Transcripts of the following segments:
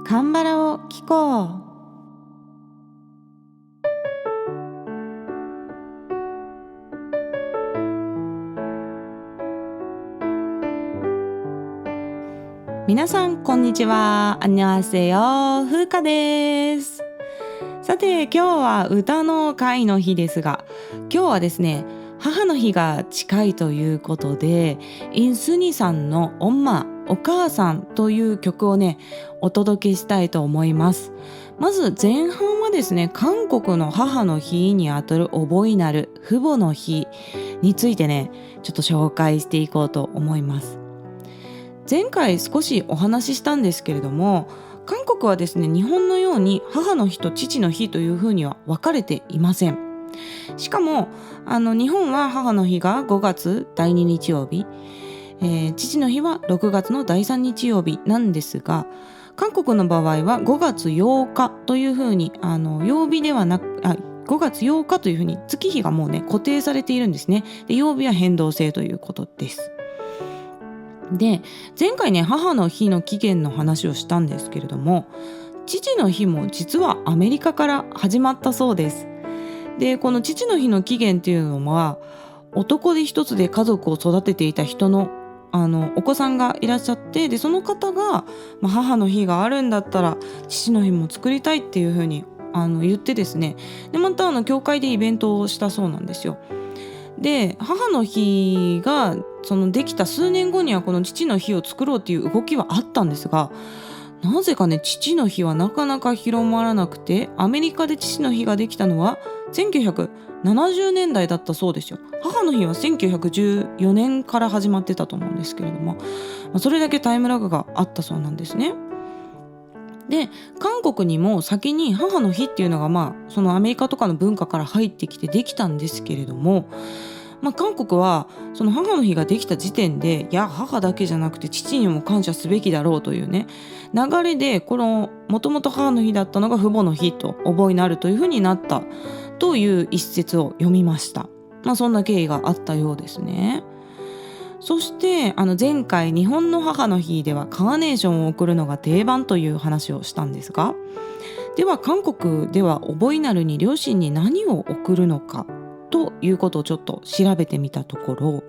カンバラを聞こう。皆さんこんにちは。안녕하세요。風花です。さて今日は歌の会の日ですが、今日はですね、母の日が近いということで、インスニさんのお母さんという曲をね、お届けしたいと思います。まず前半はですね、韓国の母の日にあたる覚えなる父母の日についてね、ちょっと紹介していこうと思います。前回少しお話ししたんですけれども、韓国はですね、日本のように母の日と父の日というふうには分かれていません。しかも日本は母の日が5月第2日曜日、父の日は6月の第3日曜日なんですが、韓国の場合は5月8日というふうに曜日ではなく5月8日というふうに月日がもうね固定されているんですね。で、曜日は変動制ということです。で、前回ね、母の日の起源の話をしたんですけれども、父の日も実はアメリカから始まったそうです。で、この父の日の起源っていうのは、男手一つで家族を育てていた人のお子さんがいらっしゃって、でその方が、母の日があるんだったら父の日も作りたいっていうふうに言ってですね、でまた教会でイベントをしたそうなんですよ。で、母の日ができた数年後にはこの父の日を作ろうっていう動きはあったんですが、なぜかね、父の日はなかなか広まらなくて、アメリカで父の日ができたのは1970年代だったそうですよ。母の日は1914年から始まってたと思うんですけれども、それだけタイムラグがあったそうなんですね。で、韓国にも先に母の日っていうのがそのアメリカとかの文化から入ってきてできたんですけれども、韓国はその母の日ができた時点で、いや母だけじゃなくて父にも感謝すべきだろうというね流れで、このもともと母の日だったのが父母の日と覚えになるというふうになったという一節を読みました。そんな経緯があったようですね。そして前回日本の母の日ではカーネーションを贈るのが定番という話をしたんですが、では韓国では覚えなるに両親に何を贈るのかということをちょっと調べてみたところ、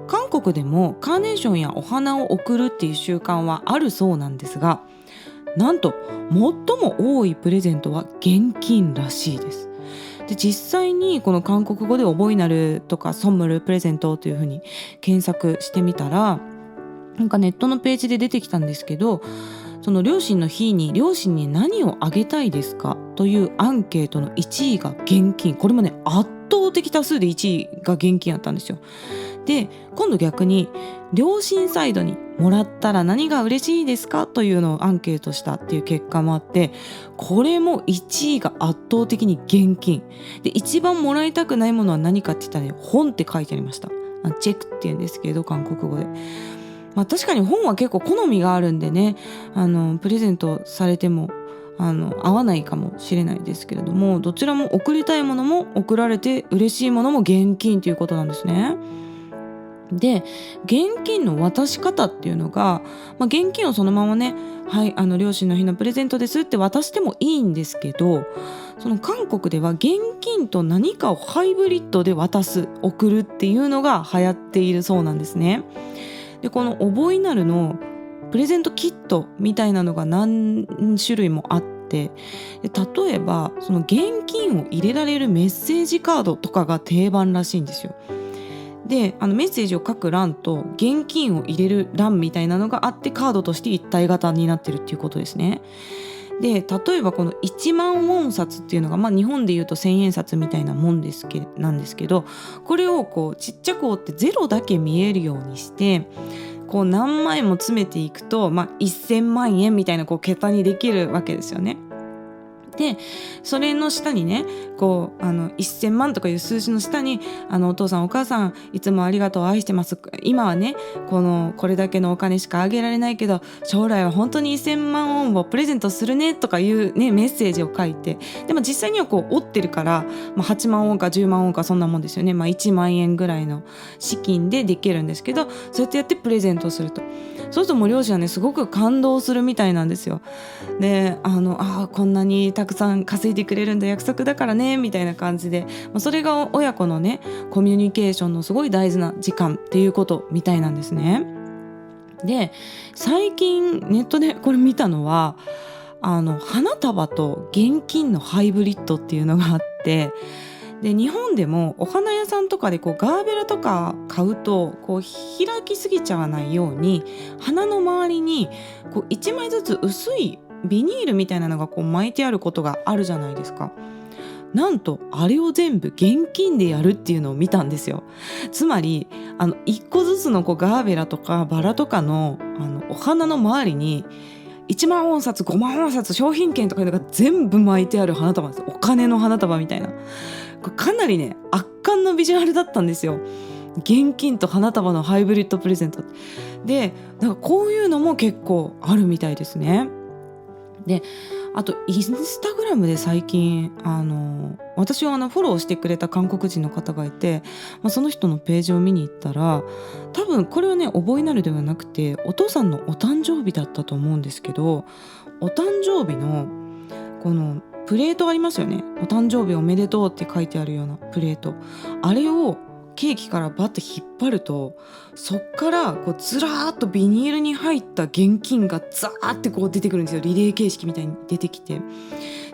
韓国でもカーネーションやお花を贈るっていう習慣はあるそうなんですが、なんと最も多いプレゼントは現金らしいです。で、実際にこの韓国語で覚えなるとかソンムルプレゼントというふうに検索してみたら、なんかネットのページで出てきたんですけど、その両親の日に両親に何をあげたいですかというアンケートの1位が現金。これもね、圧倒的多数で1位が現金だったんですよ。で、今度逆に両親サイドにもらったら何が嬉しいですかというのをアンケートしたっていう結果もあって、これも1位が圧倒的に現金で、一番もらいたくないものは何かって言ったらね、本って書いてありました。チェックって言うんですけど、韓国語で。確かに本は結構好みがあるんでね、プレゼントされても合わないかもしれないですけれども、どちらも贈りたいものも贈られて嬉しいものも現金ということなんですね。で、現金の渡し方っていうのが、現金をそのままね、はい、両親の日のプレゼントですって渡してもいいんですけど、その韓国では現金と何かをハイブリッドで送るっていうのが流行っているそうなんですね。で、この覚えなるのプレゼントキットみたいなのが何種類もあって、で例えばその現金を入れられるメッセージカードとかが定番らしいんですよ。で、メッセージを書く欄と現金を入れる欄みたいなのがあって、カードとして一体型になってるっていうことですね。で、例えばこの1万ウォン札っていうのが、日本でいうと1000円札みたいなもんなんですけど、これをこうちっちゃく折ってゼロだけ見えるようにして、こう何枚も詰めていくと、1000万円みたいな桁にできるわけですよね。で、それの下にね、こう1000万とかいう数字の下にお父さんお母さんいつもありがとう、愛してます、今はねこれだけのお金しかあげられないけど、将来は本当に1000万ウォンをプレゼントするねとかいうねメッセージを書いて、でも実際には折ってるから、8万ウォンか10万ウォンかそんなもんですよね。1万円ぐらいの資金でできるんですけど、そうやってプレゼントすると、そうするともう両親はねすごく感動するみたいなんですよ。でこんなにたくさん稼いでくれるんだ、約束だからねみたいな感じで、それが親子のねコミュニケーションのすごい大事な時間っていうことみたいなんですね。で最近ネットでこれ見たのは花束と現金のハイブリッドっていうのがあって、で日本でもお花屋さんとかでガーベラとか買うと開きすぎちゃわないように花の周りに1枚ずつ薄いビニールみたいなのが巻いてあることがあるじゃないですか。なんとあれを全部現金でやるっていうのを見たんですよ。つまり1個ずつのガーベラとかバラとかのお花の周りに1万ウォン札、5万ウォン札、商品券とかいうのが全部巻いてある花束です。お金の花束みたいな。これかなりね圧巻のビジュアルだったんですよ。現金と花束のハイブリッドプレゼントで、こういうのも結構あるみたいですね。であとインスタグラムで最近私をフォローしてくれた韓国人の方がいて、その人のページを見に行ったら、多分これはね覚えなるではなくてお父さんのお誕生日だったと思うんですけど、お誕生日のこのプレートありますよね。お誕生日おめでとうって書いてあるようなプレート、あれをケーキからバッと引っ張ると、そっからずらーっとビニールに入った現金がザーって出てくるんですよ。リレー形式みたいに出てきて、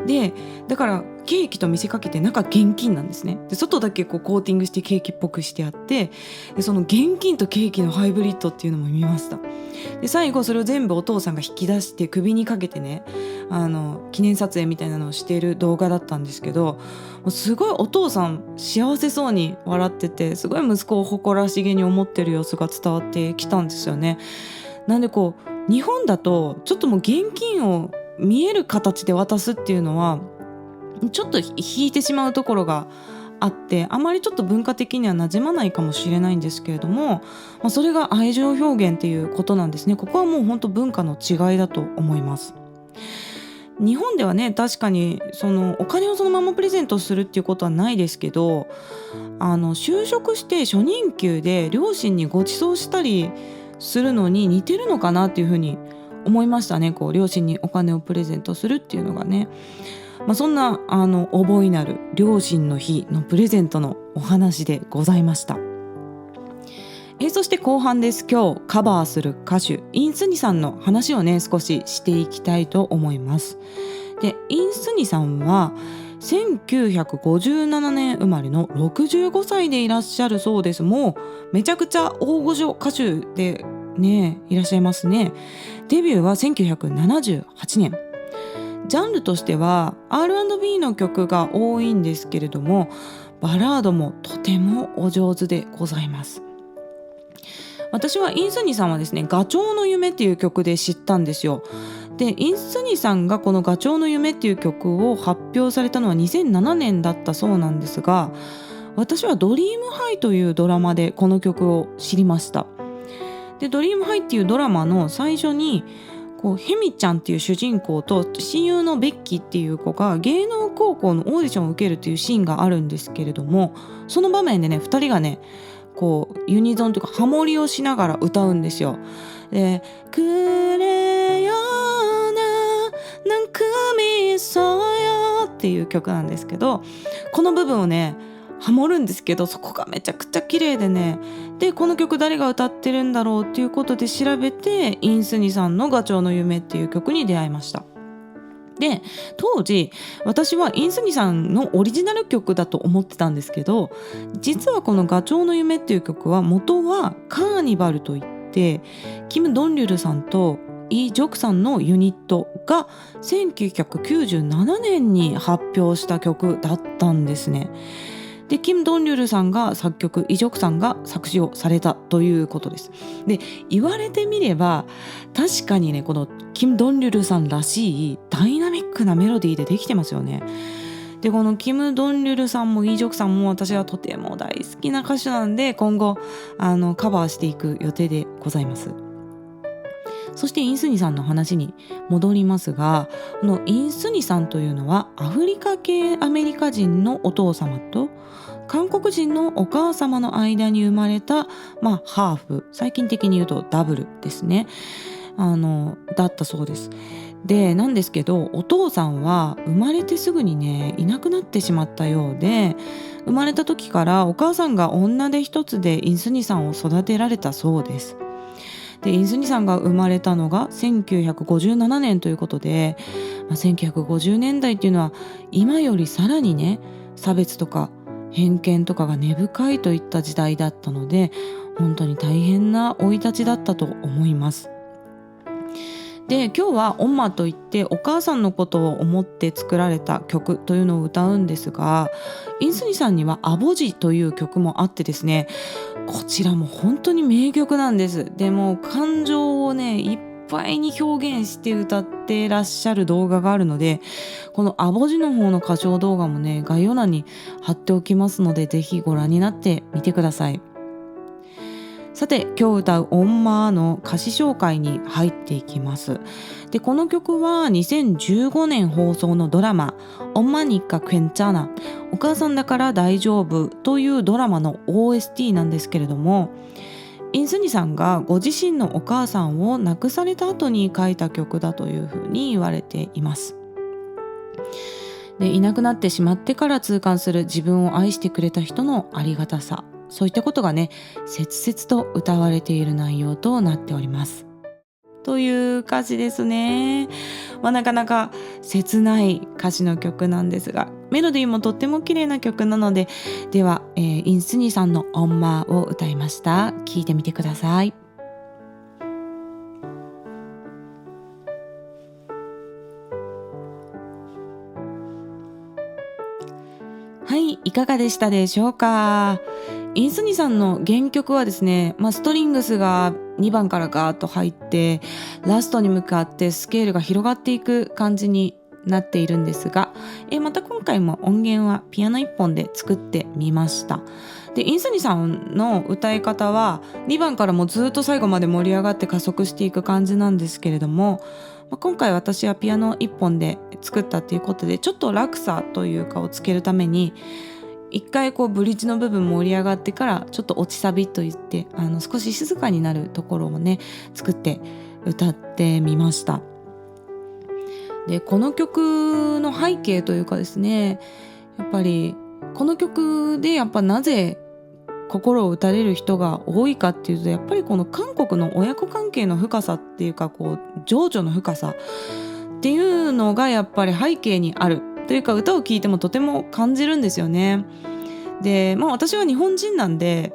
でだからケーキと見せかけて中現金なんですね。で外だけコーティングしてケーキっぽくしてあって、でその現金とケーキのハイブリッドっていうのも見ました。で最後それを全部お父さんが引き出して首にかけてね記念撮影みたいなのをしている動画だったんですけど、すごいお父さん幸せそうに笑ってて、すごい息子を誇らしげに思ってる様子が伝わってきたんですよね。なんで日本だとちょっともう現金を見える形で渡すっていうのはちょっと引いてしまうところがあって、あまりちょっと文化的には馴染まないかもしれないんですけれども、それが愛情表現っていうことなんですね。ここはもう本当文化の違いだと思います。日本ではね確かにお金をそのままプレゼントするっていうことはないですけど、就職して初任給で両親にご馳走したりするのに似てるのかなっていうふうに思いましたね。両親にお金をプレゼントするっていうのがね、そんな覚えなる両親の日のプレゼントのお話でございました。そして後半です。今日カバーする歌手インスニさんの話をね少ししていきたいと思います。でインスニさんは1957年生まれの65歳でいらっしゃるそうです。もうめちゃくちゃ大御所歌手でねいらっしゃいますね。デビューは1978年。ジャンルとしては R&B の曲が多いんですけれども、バラードもとてもお上手でございます。私はインスニさんはですね、ガチョウの夢っていう曲で知ったんですよ。でインスニさんがこのガチョウの夢っていう曲を発表されたのは2007年だったそうなんですが、私はドリームハイというドラマでこの曲を知りました。でドリームハイっていうドラマの最初にヘミちゃんっていう主人公と親友のベッキーっていう子が芸能高校のオーディションを受けるっていうシーンがあるんですけれども、その場面でね2人がねユニゾンというかハモリをしながら歌うんですよ。でくれよな何組そうよっていう曲なんですけど、この部分をねハモるんですけど、そこがめちゃくちゃ綺麗でね、でこの曲誰が歌ってるんだろうっていうことで調べてインスニさんのガチョウの夢っていう曲に出会いました。で当時私はインスニさんのオリジナル曲だと思ってたんですけど、実はこのガチョウの夢っていう曲は元はカーニバルといってキム・ドンリュルさんとイ・ジョクさんのユニットが1997年に発表した曲だったんですね。でキム・ドンリュルさんが作曲、イ・ジョクさんが作詞をされたということです。で言われてみれば確かにねこのキム・ドンリュルさんらしいダイナミックなメロディーでできてますよね。でこのキム・ドンリュルさんもイ・ジョクさんも私はとても大好きな歌手なんで、今後カバーしていく予定でございます。そしてインスニさんの話に戻りますが、このインスニさんというのはアフリカ系アメリカ人のお父様と韓国人のお母様の間に生まれた、ハーフ、最近的に言うとダブルですね、だったそうです。でなんですけど、お父さんは生まれてすぐにねいなくなってしまったようで、生まれた時からお母さんが女手一つでインスニさんを育てられたそうです。でインスニさんが生まれたのが1957年ということで、1950年代っていうのは今よりさらにね差別とか偏見とかが根深いといった時代だったので、本当に大変な生い立ちだったと思います。で今日はオンマといってお母さんのことを思って作られた曲というのを歌うんですが、インスニさんにはアボジという曲もあってですね、こちらも本当に名曲なんです。でも感情をねいっぱいに表現して歌ってらっしゃる動画があるので、このアボジの方の歌唱動画もね概要欄に貼っておきますので、ぜひご覧になってみてください。さて今日歌うオンマーの歌詞紹介に入っていきます。でこの曲は2015年放送のドラマオンマニカクエンチャナ、お母さんだから大丈夫というドラマの OST なんですけれども、インスニさんがご自身のお母さんを亡くされた後に書いた曲だというふうに言われています。でいなくなってしまってから痛感する自分を愛してくれた人のありがたさ、そういったことがね切々と歌われている内容となっておりますという歌詞ですね。なかなか切ない歌詞の曲なんですが、メロディーもとっても綺麗な曲なので、では、インスニさんのオンマを歌いました。聴いてみてください。はい、いかがでしたでしょうか。インスニさんの原曲はですね、ストリングスが2番からガーッと入ってラストに向かってスケールが広がっていく感じになっているんですが、また今回も音源はピアノ1本で作ってみました。でインスニさんの歌い方は2番からもずっと最後まで盛り上がって加速していく感じなんですけれども、今回私はピアノ1本で作ったっていうことで、ちょっと落差というかをつけるために一回ブリッジの部分盛り上がってからちょっと落ちサビといって少し静かになるところをね作って歌ってみました。でこの曲の背景というかですね、やっぱりこの曲でなぜ心を打たれる人が多いかっていうと、やっぱりこの韓国の親子関係の深さっていうか情緒の深さっていうのがやっぱり背景にあるというか、歌を聴いてもとても感じるんですよね。で私は日本人なんで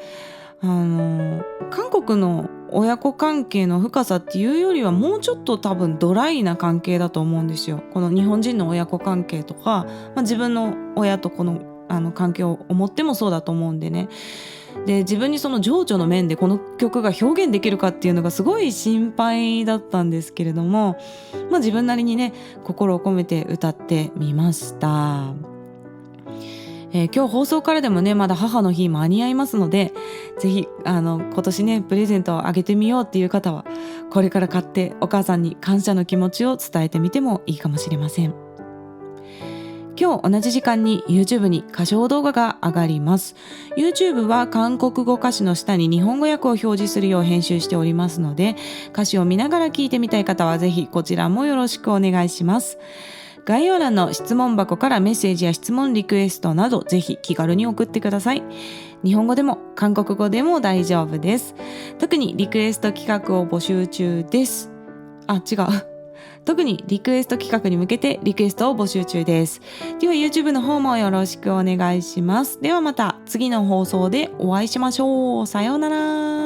韓国の親子関係の深さっていうよりはもうちょっと多分ドライな関係だと思うんですよ。この日本人の親子関係とか、自分の親とこの関係を思ってもそうだと思うんでね。で自分にその情緒の面でこの曲が表現できるかっていうのがすごい心配だったんですけれども、自分なりにね心を込めて歌ってみました。今日放送からでもねまだ母の日間に合いますので、ぜひ今年ねプレゼントをあげてみようっていう方はこれから買ってお母さんに感謝の気持ちを伝えてみてもいいかもしれません。今日同じ時間に YouTube に歌唱動画が上がります。 YouTube は韓国語歌詞の下に日本語訳を表示するよう編集しておりますので、歌詞を見ながら聞いてみたい方はぜひこちらもよろしくお願いします。概要欄の質問箱からメッセージや質問リクエストなどぜひ気軽に送ってください。日本語でも韓国語でも大丈夫です。特にリクエスト企画を募集中です。特にリクエスト企画に向けてリクエストを募集中です。では YouTube の方もよろしくお願いします。ではまた次の放送でお会いしましょう。さようなら。